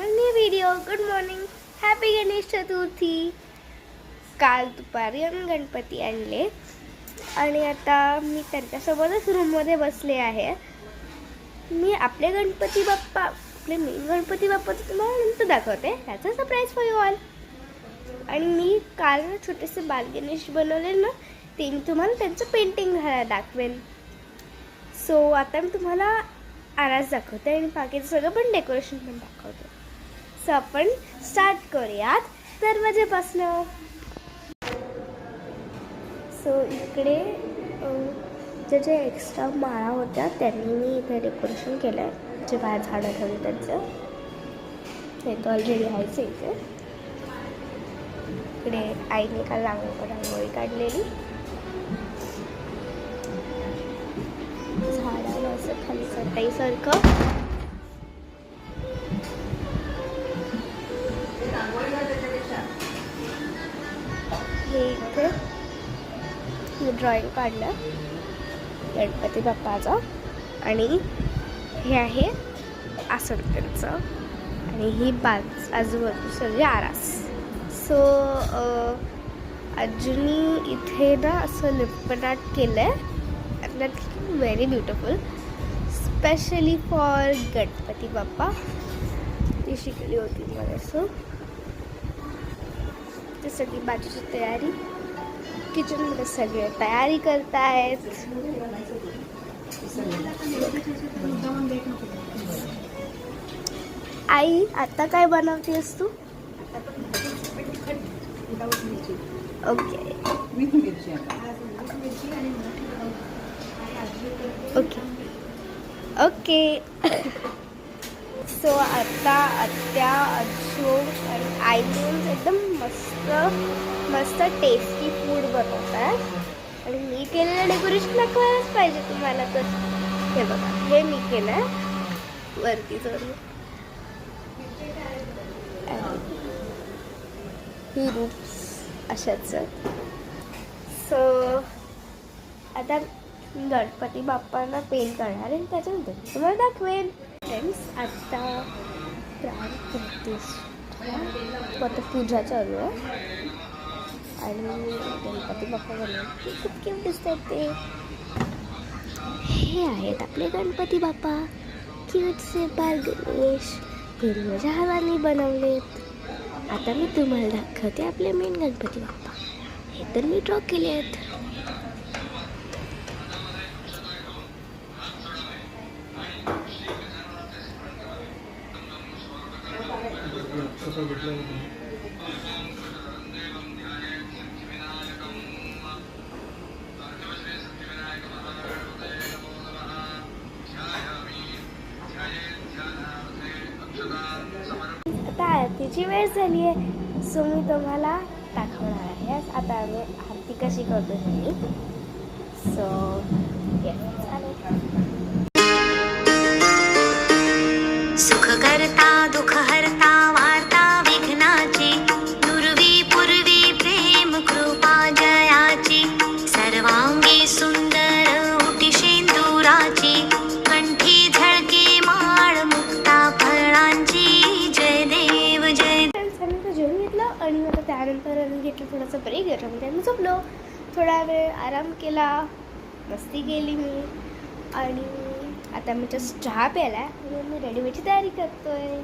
Channel new video. Good morning, happy Ganesh Chaturthi. काल दुपारी आम्ही गणपती आणले आणि आता मी त्यांच्यासोबतच रूममध्ये बसले आहे. मी आपले गणपती बाप्पा, आपले मेन गणपती बाप्पा तुम्हाला नंतर दाखवते. त्याचा सरप्राईज फॉर यू ऑल. आणि मी काल छोटेसे बालगणेश बनवले ना, ते मी तुम्हाला त्यांचं पेंटिंग दाखवेन. सो आता मी तुम्हाला आरास दाखवते आणि बाकीचं सगळं पण डेकोरेशन पण दाखवते. सो आपण स्टार्ट करूयात दरवाजेपासनं. सो इकडे जे एक्स्ट्रा माळा होत्या त्यांनी मी इथे डेकोरेशन केलं आहे. जे बाहेर झाडं ठेवली त्यांचं हे तर ऑलरेडी आहेच. इकडे आईने काल रांगोळी काढलेली, झाडाला असं खाली चटईसारखं. हे इथे मी ड्रॉइंग काढलं गणपती बाप्पाचं आणि हे आहे आसन त्यांचं आणि ही आजूबाजू सगळी आरास. सो आजीनी इथे ना असं लिपनाट केलं आहे. That very beautiful, specially for Ganpati Bappa. ती शिकली होती मला. सो ते सगळी बाजूची तयारी, किचनमध्ये सगळे तयारी करतायत. आई आता काय बनवतेस तू? Okay okay okay. सो आता आत्या, आजू आणि आई मिळून एकदम मस्त टेस्टी फूड बनवतात. आणि मी केलेलं डेकोरेशन दाखवायलाच पाहिजे तुम्हाला. तर हे बघा, हे मी केलं आहे वरती चढून. ही रूप्स अशाच. सो आता गणपती बाप्पांना पेंट करणार आणि त्याच्यानंतर तुम्हाला दाखवेन. फ्रेंड्स, आता प्राण प्रतिष्ठा, आता पूजा चालू आहे आणि गणपती बाप्पा बनवले खूप क्यूट दिसतात ते. हे आहेत आपले गणपती बाप्पा, क्यूटसे बाल गणेश. ते माझ्या हाताने बनवलेत. आता मी तुम्हाला दाखवते आपले मेन गणपती बाप्पा. हे तर मी ड्रॉ केले आहेत. आता आरतीची वेळ झाली आहे. सो मी तुम्हाला दाखवणार आहे आता आम्ही आरती कशी करतो मी. सो सुख करता दुःख हरता वार्ता विघ्नाची, दुर्वी पूर्वी प्रेम कृपा जयाची, सर्वांगी सुंदर उटी शेंदुराची, कंठी झळके माळ मुक्ता फळांची. जय देव जय. त्यानंतर जेवण घेतलं आणि आता त्यानंतर घेतलं थोडासा ब्रेक. याच्यामध्ये आम्ही झोपलो, थोडा वेळ आराम केला, मस्ती केली मी. आणि आता मी जस्ट चहा प्यायला आणि मी रेडी व्हायची तयारी करतोय.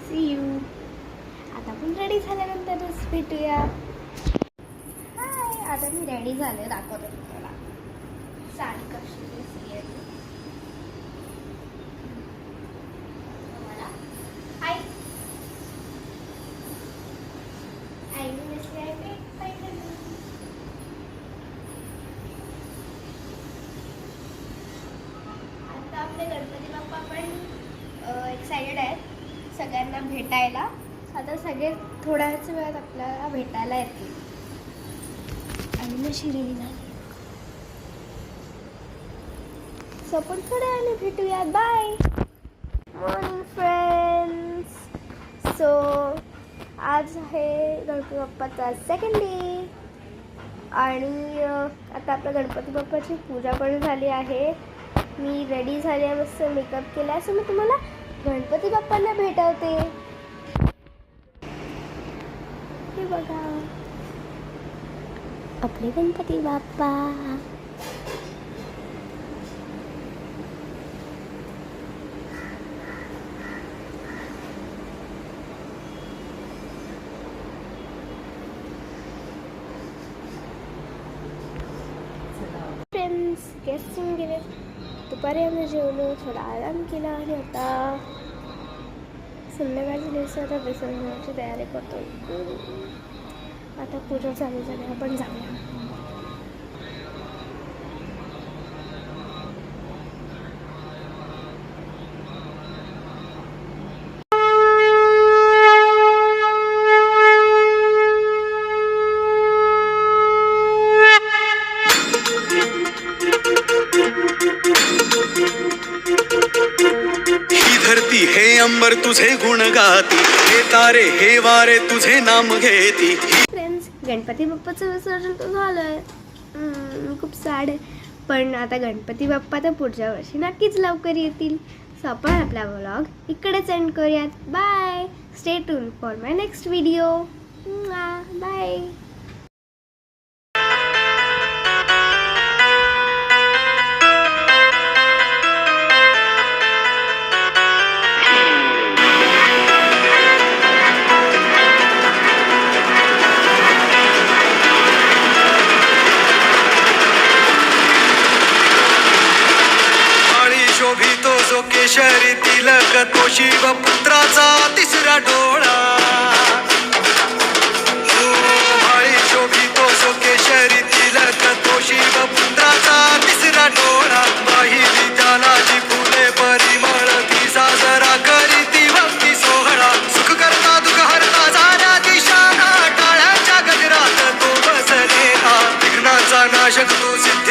See you. आता आपण रेडी झाल्यानंतरच भेटूया. हाय, आता मी रेडी झाले, दाखवते तुम्हाला साडी कशी दिसली आहे. हाय, आईने दिसली आहे ते पैठणी. आता आपले गणपती बाप्पा पण एक्सायटेड आहेत सगळ्यांना भेटायला. आता सगळे थोड्याच वेळात आपल्याला भेटायला येतील आणि मी रेडी झाली. सो आपण थोड्या वेळाने भेटूया. बाय. Morning friends. सो आज आहे गणपती बाप्पाचा सेकंड डे आणि आता आपल्या गणपती बाप्पाची पूजा पण झाली आहे. मी रेडी झाली आहे, मस्त मेकअप केला आहे. सो मी तुम्हाला गणपती बाप्पांना भेटवते. हे बघा आपले गणपती बाप्पा. फ्रेंड्स गेस्ट येऊन गेले. दुपारी आम्ही जेवलो, थोडा आराम केला आणि आता संध्याकाळच्या दिवशी आता विसर्जनाची तयारी करतो. आता पूजा चालू झाली, आपण जाऊया. धरती हे अंबर तुझे गुण गाती, हे तारे हे वारे तुझे नाम घेती. फ्रेंड्स गणपती बाप्पाचं विसर्जन तर झालंय. खूप सॅड आहे, पण आता गणपती बाप्पा तर पुढच्या वर्षी नक्कीच लवकर येतील. सो आपण आपला व्लॉग इकडेच एंड करूयात. Bye. Stay tune for my next video. Bye. केशरी तिलक तो शिवपुत्राचा तिसरा डोळा. भाळी शोभितो सो केशरी तिलक तो शिवपुत्राचा तिसरा डोळा. पाहिली त्याला जी फुले परिमळ ती साजरा करी ती भक्ती सोहळा. सुख करता दुःख हरता जाण्या दिशा टाळ्याच्या गजरात तो बसलेला. विघ्नाचा नाशक तो सिद्ध